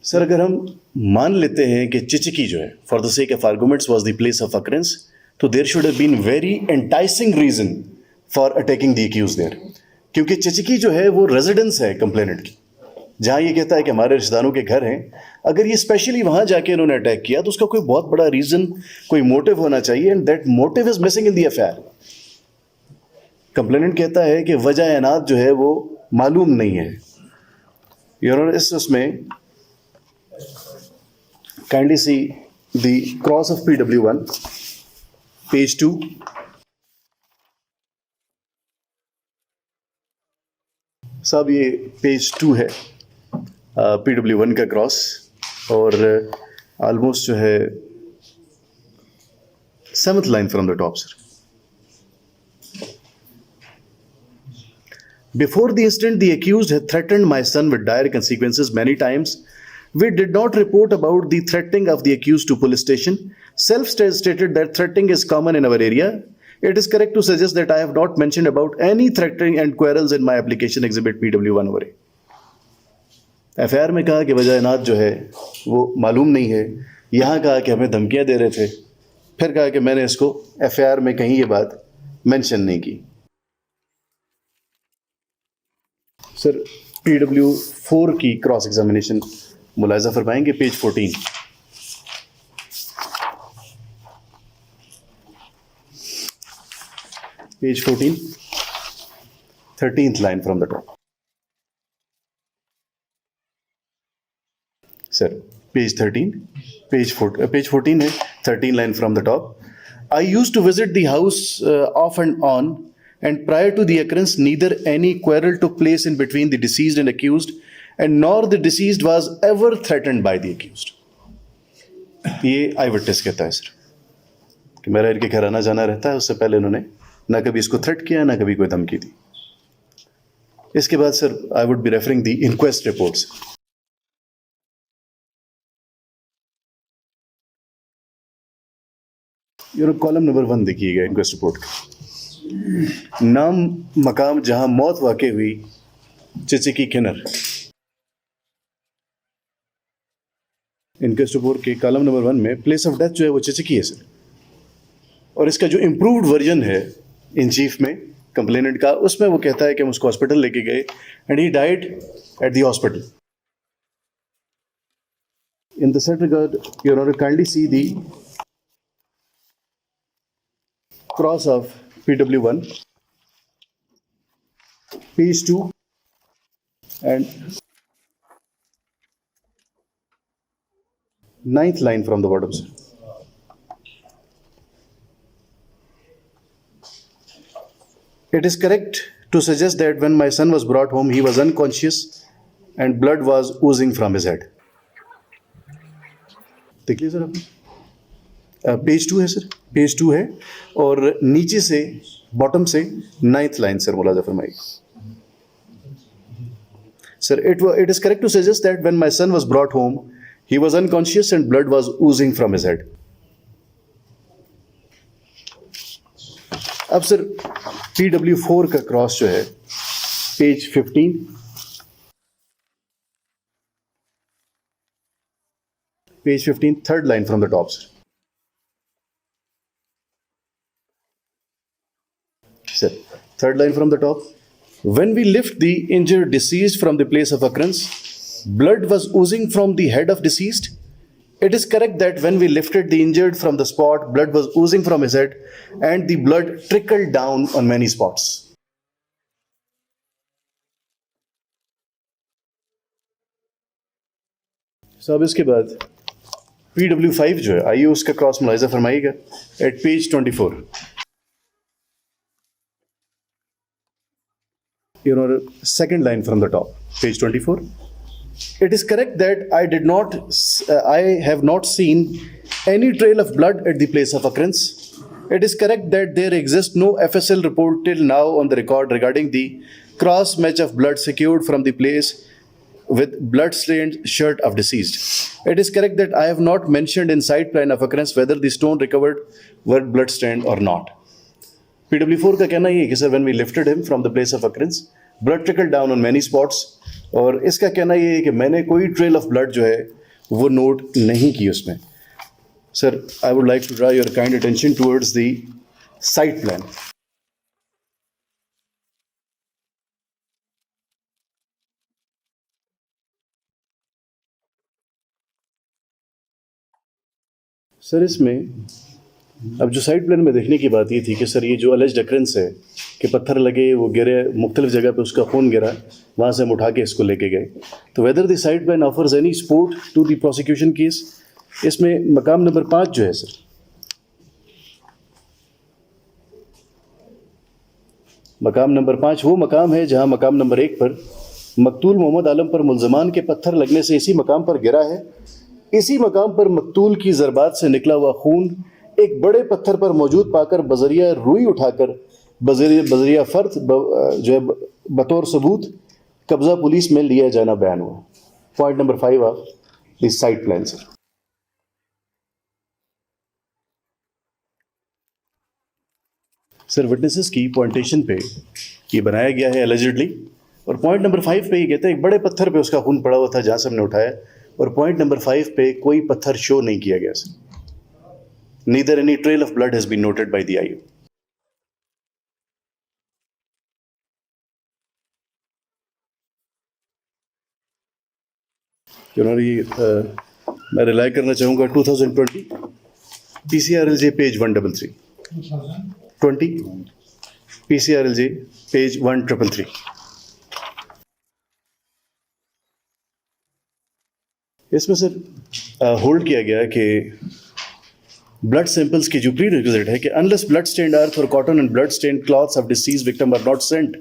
Sir अगर हम मान लेते हैं कि चिचिकी जो है for the sake of arguments was the place of occurrence, तो there should have been very enticing reason for attacking the accused there, क्योंकि चिचिकी जो है वो रेजिडेंस है कंप्लेनेंट की, जहाँ ये कहता है कि हमारे रिश्तेदारों के घर हैं। अगर ये स्पेशली वहाँ जाके इन्होंने अटैक किया तो उसका कोई बहुत बड़ा रीजन, कोई मोटिव होना चाहिए, and that motive is missing in the affair. Complainant कहता है कि वजह एनात जो है वो मालूम नहीं है। योर इस उसमें kindly see the cross of PW1 page 2। सब ये पेज 2 है PW1 का क्रॉस, और ऑलमोस्ट जो है 7th line from the top sir. Before the incident, the accused had threatened my son with dire consequences many times. We did not report about the threatening of the accused to police station. Self-stated that threatening is common in our area. It is correct to suggest that I have not mentioned about any threatening and quarrels in my application exhibit PW1 over. FIR में कहा कि वजह नात जो है वो मालूम नहीं है, यहाँ कहा कि हमें धमकियाँ दे रहे थे, फिर कहा कि मैंने इसको FIR में कहीं ये बात मेंशन नहीं की। सर PW4 की क्रॉस एग्जामिनेशन मुलाजा फरमाएंगे page 14। Page 14 13th line from the top sir. Page 14 है, 13 line from the top. I used to visit the house off and on, and prior to the occurrence neither any quarrel took place in between the deceased and accused, and nor the deceased was ever threatened by the accused. ये आई witness कहता है sir कि मेरा इनके घर आना जाना रहता है, उससे पहले इन्होंने ना कभी इसको थ्रेट किया ना कभी कोई धमकी दी। इसके बाद sir I would be referring the inquest reports. ये कॉलम नंबर 1 देखिएगा इंक्वेस्ट रिपोर्ट का। नाम मकाम जहां मौत वाक़ई हुई चिचिकी किन्नर। इंक्वेस्ट रिपोर्ट के कॉलम नंबर 1 में प्लेस ऑफ डेथ जो है वो चिचिकी है सर, और इसका जो इम्प्रूव्ड वर्जन है इन चीफ में कंप्लेनेंट का, उसमें वो कहता है कि हम उसको हॉस्पिटल लेके गए and he died at the hospital. In the said regard your honour kindly see the cross of PW1 page 2 and 9th line from the bottom sir. It is correct to suggest that when my son was brought home he was unconscious and blood was oozing from his head. देख लीजिए sir आपने page 2 है sir, page 2 है, और नीचे से bottom से 9th line sir मुलाजा फरमाइए sir. It is correct to suggest that when my son was brought home he was unconscious and blood was oozing from his head. अब सर PW4 का cross जो है page 15 3rd line from the top sir. Sir, 3rd line from the top. When we lift the injured deceased from the place of occurrence, blood was oozing from the head of deceased. It is correct that when we lifted the injured from the spot, blood was oozing from his head and the blood trickled down on many spots. So, अब इसके बाद PW5 जो है, आइए उसका cross मुलाहिजा फरमाइएगा at page 24। Your Honor, 2nd line from the top, page 24. It is correct that I have not seen any trail of blood at the place of occurrence. It is correct that there exists no FSL report till now on the record regarding the cross match of blood secured from the place with blood-stained shirt of deceased. It is correct that I have not mentioned in site plan of occurrence whether the stone recovered were blood-stained or not. PW4 का कहना ये है कि sir when we lifted him from the place of occurrence, blood trickled down on many spots. और इसका कहना ये है कि मैंने कोई ट्रेल ऑफ ब्लड जो है वो नोट नहीं की उसमें। Sir, I would like to draw your kind attention towards the site plan. Sir, इसमें अब जो साइट प्लान में देखने की बात ये थी कि सर ये जो अलेज्ड अक्रेंस है कि पत्थर लगे, वो गिरे, मुख्तलिफ जगह पे उसका खून गिरा, वहाँ से हम उठा के इसको लेके गए। तो whether the site plan offers any support to the prosecution case. इसमें मकाम नंबर 5 जो है सर, मकाम नंबर 5 वो मकाम है जहाँ मकाम नंबर 1 पर मकतूल मोहम्मद आलम पर मुल्जमान के पत्थर लगने से इसी मकाम पर गिरा है। इसी मकाम पर मकतूल की ज़रबात से निकला हुआ खून एक बड़े पत्थर पर मौजूद पाकर बजरिया रुई उठाकर बजरिया फर्द जो है बतौर सबूत कब्जा पुलिस में लिया जाना बयान हुआ। Point number 5 of this site plan sir. Sir, witnesses की पॉइंटेशन पे ये बनाया गया है एलिजिडली, और पॉइंट नंबर 5 पे ये कहते हैं एक बड़े पत्थर पे उसका खून पड़ा हुआ था जहाँ से हमने उठाया, और पॉइंट नंबर 5 पे कोई पत्थर शो नहीं किया गया sir. Neither any trail of blood has been noted by the IU. मैं रिलाई करना चाहूँगा 2020 PCRLJ पेज 133 20 PCRLJ पेज 1333। इसमें सर होल्ड किया गया कि ब्लड सैंपल्स की जो प्री रिक्विजिट है कि अनलेस ब्लड स्टेन्ड अर्थ और cotton and blood stained clothes of deceased victim are not sent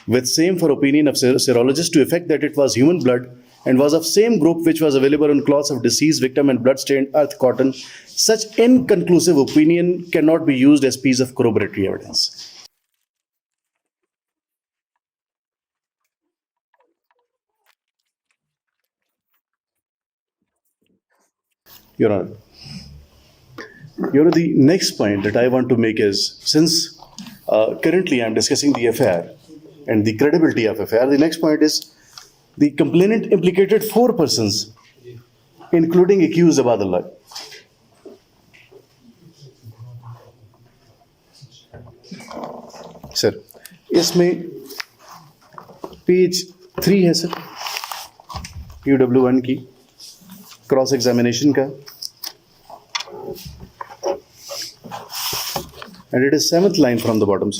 with same for opinion of serologist to effect that it was human blood and was of same group which was available on cloths of deceased victim and blood stained earth cotton, such inconclusive opinion cannot be used as piece of corroboratory evidence. Your Honor, the next point that I want to make is, since currently I am discussing the FIR and the credibility of FIR, the next point is the complainant implicated 4 persons, including accused Abadullah. Sir, इसमें page 3 है sir, UW1 की cross examination का, and it is 7th line from the bottom.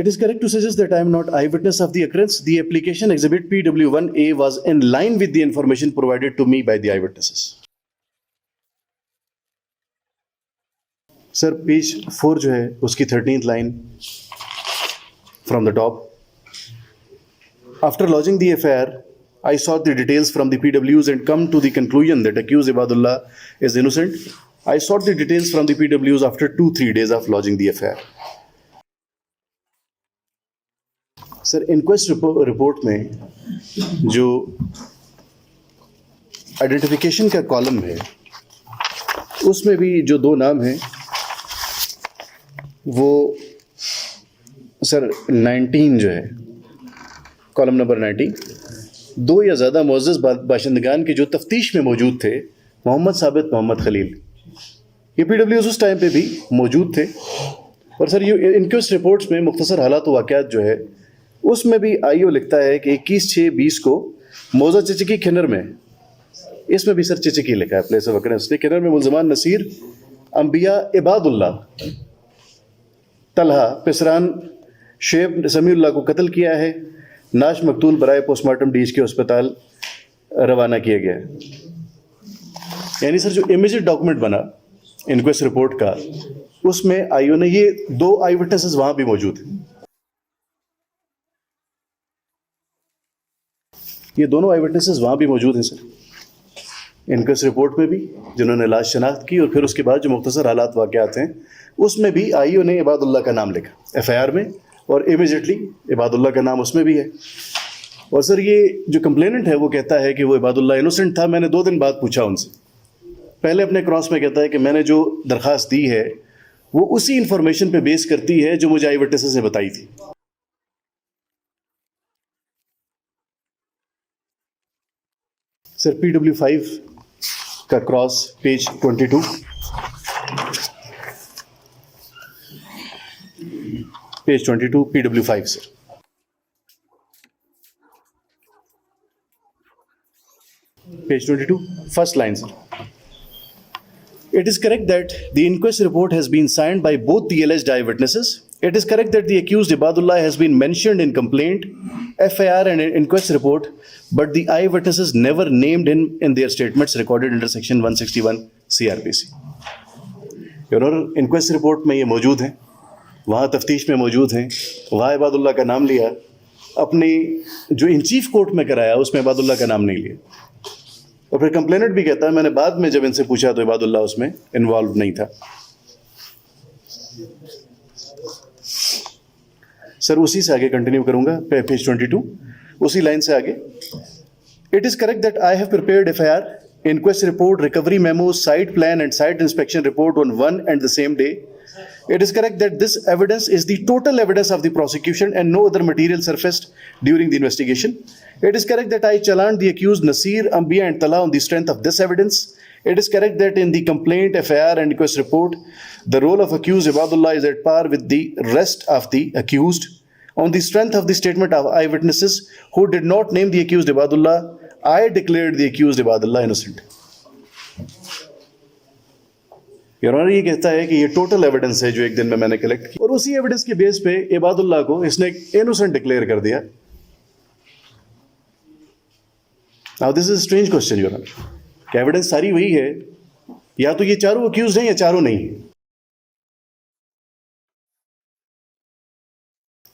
It is correct to suggest that I am not eyewitness of the occurrence. The application exhibit PW1A was in line with the information provided to me by the eyewitnesses. Sir, page 4 जो है उसकी 13th line from the top. After lodging the FIR, I sought the details from the PWs and come to the conclusion that accused Ibadullah is innocent. I sought the details from the PWs after 2-3 days of lodging the FIR. Sir, inquest report में जो identification का column है उसमें भी जो 2 नाम हैं वो सर 19 जो है, कॉलम नंबर 19, 2 या ज़्यादा मुअज़्ज़ज़ बाशिंदगान के जो तफ्तीश में मौजूद थे, मोहम्मद साबित, मोहम्मद खलील, ये PWs उस टाइम पे भी मौजूद थे। और सर ये इंक्वेस्ट रिपोर्ट्स में मुख्तसर हालात व वाक़यात जो है उसमें भी IO लिखता है कि 21/6/20 को मौजा चिचकी खिनर में, इसमें भी सर चिचकी लिखा है प्लेस ऑफ ऑकरेंस, खिनर में मुल्ज़मान नसीर, अंबिया, इबादुल्लाह, तलहा, पिसरान, शेब समीउल्लाह को कत्ल किया है। नाश मकतूल बराए पोस्टमार्टम DHK अस्पताल रवाना किया गया है। यानी सर जो इमेजेड डॉक्यूमेंट बना इंक्वेस्ट रिपोर्ट का, उसमें IO ने ये 2 आई विटनेसेस वहाँ भी मौजूद हैं, ये दोनों आई विटनेसेस वहाँ भी मौजूद हैं सर इंक्वेस्ट रिपोर्ट में भी, जिन्होंने लाश शनाख्त की, और फिर उसके बाद जो मुख्तसर हालात वाक़यात हैं उसमें भी IO ने इबादुल्लाह का नाम लिखा FIR में, और इमीडिएटली इबादुल्लाह का नाम उसमें भी है। और सर ये जो कंप्लेनेंट है वो कहता है कि वो इबादुल्लाह इनोसेंट था। मैंने 2 दिन बाद पूछा उनसे, पहले अपने क्रॉस में कहता है कि मैंने जो दरख्वास्त दी है वो उसी इंफॉर्मेशन पे बेस करती है जो मुझे आई विटनेसेस ने बताई थी। सर PW5 का cross page 22, page 22 PW5 sir. Page 22, first line, sir. It is correct that the inquest report has been signed by both the alleged eyewitnesses. It is correct that the accused Ibadullah has been mentioned in complaint, FIR and inquest report, but the eyewitnesses never named him in their statements recorded under section 161 CRPC. Your Honor, inquest report में ये मौजूद हैं, वहाँ तफ्तीश में मौजूद हैं, वहाँ इबादुल्लाह का नाम लिया, अपनी जो इन चीफ कोर्ट में कराया उसमें इबादुल्लाह का नाम नहीं लिया. और फिर कंप्लेनेंट भी कहता है मैंने बाद में जब इनसे पूछा तो इबादुल्लाह उसमें इन्वॉल्व नहीं था. सर उसी से आगे कंटिन्यू करूंगा, पेज 22 उसी लाइन से आगे. It is correct that I have prepared FIR, inquest report, recovery memo, site plan and site inspection report on one and the same day. It is correct that this evidence is the total evidence of the prosecution and no other material surfaced during the investigation. It is correct that I challened the accused Nasir, Ambiya and Tala on the strength of this evidence. It is correct that in the complaint, FIR and inquest report, the role of accused Ibadullah is at par with the rest of the accused. On the strength of the statement of eyewitnesses who did not name the accused Ibadullah, I declared the accused Ibadullah innocent. Your Honor, ये कहता है कि ये total evidence है जो एक दिन में मैंने कलेक्ट की और उसी एविडेंस के बेस पे इबादुल्लाह को इसने इनोसेंट डिक्लेयर कर दिया. Now this is a strange question, Your Honor. कि एविडेंस सारी वही है, या तो ये चारों अक्यूज हैं या चारों नहीं है.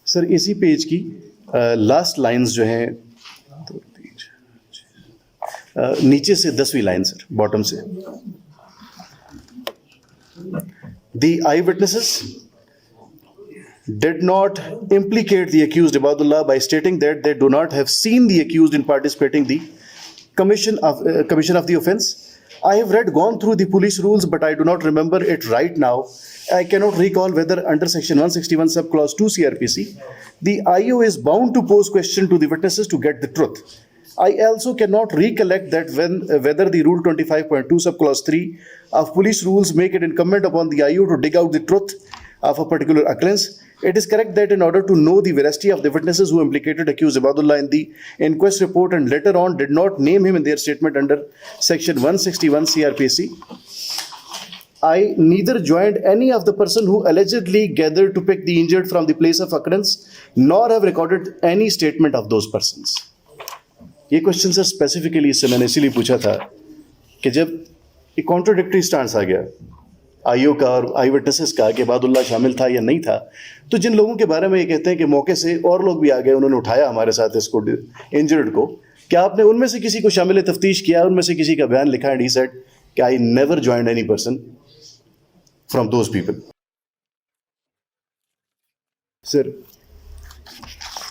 सर इसी पेज की लास्ट लाइंस जो हैं, नीचे से 10वीं लाइन सर, बॉटम से. The eyewitnesses did not implicate the accused Ibadullah by stating that they do not have seen the accused in participating the commission of the offense. I have gone through the police rules, but I do not remember it right now. I cannot recall whether under section 161 subclause 2 CRPC, the IO is bound to pose question to the witnesses to get the truth. I also cannot recollect that whether the rule 25.2 subclause 3 of police rules make it incumbent upon the IO to dig out the truth of a particular occurrence. It is correct that in order to know the veracity of the witnesses who implicated accused Ibadullah in the inquest report and later on did not name him in their statement under section 161 CRPC, I neither joined any of the person who allegedly gathered to pick the injured from the place of occurrence, nor have recorded any statement of those persons. ये question sir specifically इससे मैंने इसीलिए पूछा था कि जब एक contradictory stance आ गया आईओ का और आई विटनेसेस का कि इबादुल्लाह शामिल था या नहीं था, तो जिन लोगों के बारे में ये कहते हैं कि मौके से और लोग भी आ गए, उन्होंने उठाया हमारे साथ इसको इंजर्ड को, क्या आपने उनमें से किसी को शामिल तफ्तीश किया, उनमें से किसी का बयान लिखा? एंड ही सेड कि I never joined any person from those people. Sir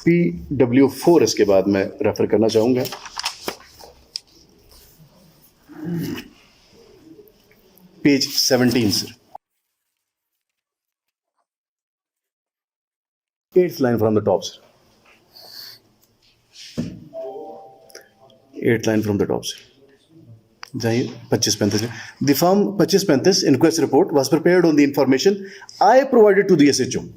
PW4 इसके बाद मैं रेफर करना चाहूंगा. Page 17 sir, 8th line from the top sir, 8th line from the top sir. जाइए 2535. The firm 2535 inquest report was prepared on the information I provided to the SHO.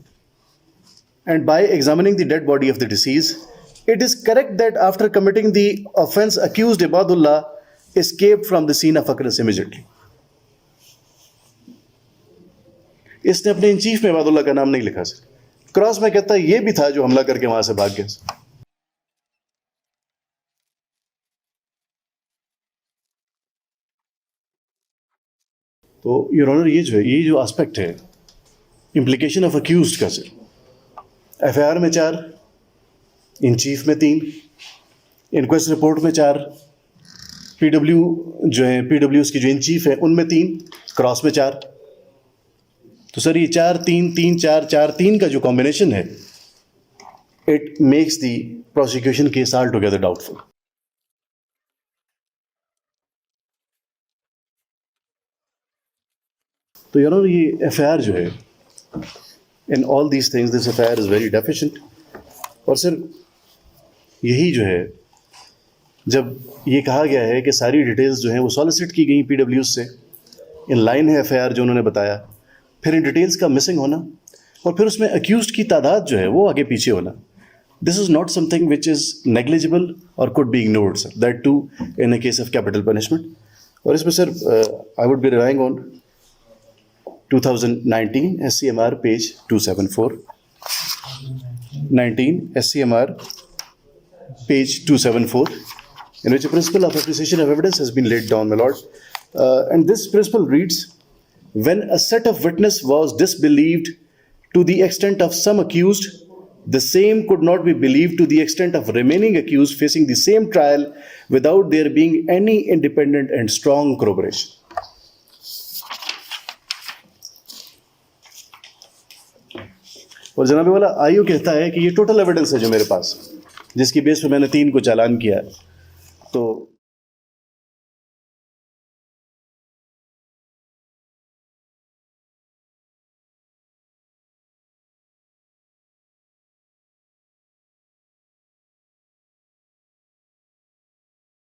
And by examining the dead body of the deceased, it is correct that after committing the offense, accused Ibadullah escaped from the scene of occurrence immediately. इसने अपने in chief में इबादुल्लाह का नाम नहीं लिखा sir. Cross में कहता है ये भी था जो हमला करके वहां से भाग गया. तो योर ऑनर, ये जो एस्पेक्ट है इम्प्लीकेशन ऑफ अक्यूज्ड का सर, FIR में 4, इन चीफ में 3, इनक्वेस्ट रिपोर्ट में 4, PWs की जो इन चीफ है उनमें 3, क्रॉस में 4. तो सर ये 4 3 3 4 4 3 का जो कॉम्बिनेशन है, it makes the prosecution case all together doubtful. तो यार ये FIR जो है, in all these things this FIR is very deficient. और सर यही जो है जब ये कहा गया है कि सारी डिटेल्स जो हैं वो सॉलिसिट की गई PWs से, इन लाइन है FIR जो उन्होंने बताया, फिर इन डिटेल्स का मिसिंग होना और फिर उसमें अक्यूज्ड की तादाद जो है वो आगे पीछे होना, this is not something which is negligible और could be ignored sir, that too in a case of capital punishment. और इसमें sir I would be relying on 2019 SCMR page 274, 19 SCMR page 274, in which a principle of appreciation of evidence has been laid down, my lord. And this principle reads, when a set of witness was disbelieved to the extent of some accused, the same could not be believed to the extent of remaining accused facing the same trial without there being any independent and strong corroboration. और जनाबे वाला आयु कहता है कि ये total evidence है जो मेरे पास, जिसकी बेस पे मैंने 3 को चालान किया, तो